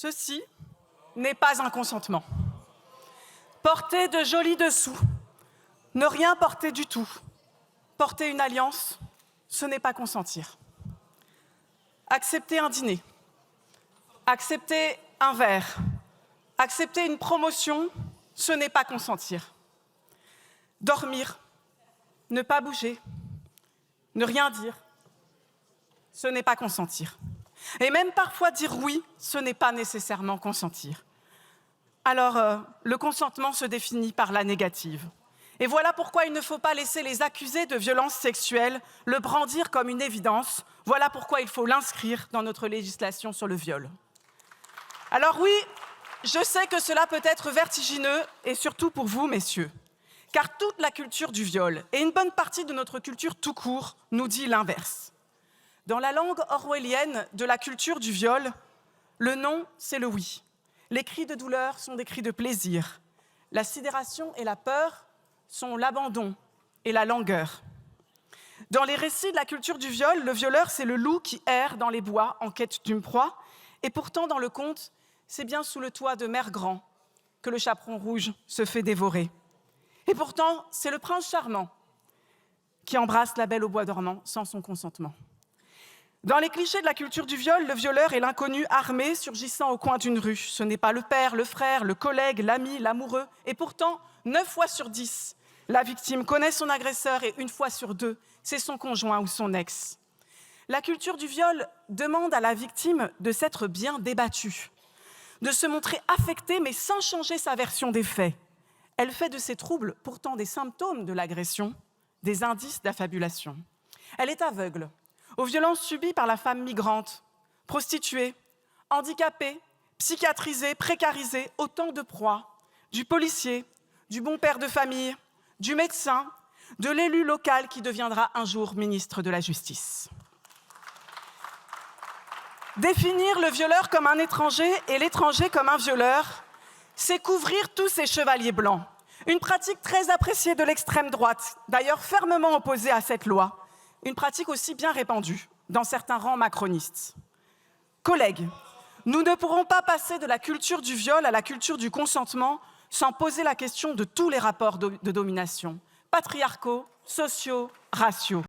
Ceci n'est pas un consentement. Porter de jolis dessous, ne rien porter du tout, porter une alliance, ce n'est pas consentir. Accepter un dîner, accepter un verre, accepter une promotion, ce n'est pas consentir. Dormir, ne pas bouger, ne rien dire, ce n'est pas consentir. Et même parfois dire oui, ce n'est pas nécessairement consentir. Alors, le consentement se définit par la négative. Et voilà pourquoi il ne faut pas laisser les accusés de violences sexuelles le brandir comme une évidence. Voilà pourquoi il faut l'inscrire dans notre législation sur le viol. Alors oui, je sais que cela peut être vertigineux, et surtout pour vous, messieurs, car toute la culture du viol, et une bonne partie de notre culture tout court, nous dit l'inverse. Dans la langue orwellienne de la culture du viol, le non, c'est le oui. Les cris de douleur sont des cris de plaisir. La sidération et la peur sont l'abandon et la langueur. Dans les récits de la culture du viol, le violeur, c'est le loup qui erre dans les bois en quête d'une proie. Et pourtant, dans le conte, c'est bien sous le toit de Mère Grand que le chaperon rouge se fait dévorer. Et pourtant, c'est le prince charmant qui embrasse la belle au bois dormant sans son consentement. Dans les clichés de la culture du viol, le violeur est l'inconnu armé surgissant au coin d'une rue. Ce n'est pas le père, le frère, le collègue, l'ami, l'amoureux. Et pourtant, 9 fois sur 10, la victime connaît son agresseur et 1 fois sur 2, c'est son conjoint ou son ex. La culture du viol demande à la victime de s'être bien débattue, de se montrer affectée mais sans changer sa version des faits. Elle fait de ces troubles, pourtant des symptômes de l'agression, des indices d'affabulation. Elle est aveugle aux violences subies par la femme migrante, prostituée, handicapée, psychiatrisée, précarisée, autant de proies, du policier, du bon père de famille, du médecin, de l'élu local qui deviendra un jour ministre de la Justice. Définir le violeur comme un étranger et l'étranger comme un violeur, c'est couvrir tous ces chevaliers blancs. Une pratique très appréciée de l'extrême droite, d'ailleurs fermement opposée à cette loi. Une pratique aussi bien répandue dans certains rangs macronistes. Collègues, nous ne pourrons pas passer de la culture du viol à la culture du consentement sans poser la question de tous les rapports de domination, patriarcaux, sociaux, raciaux.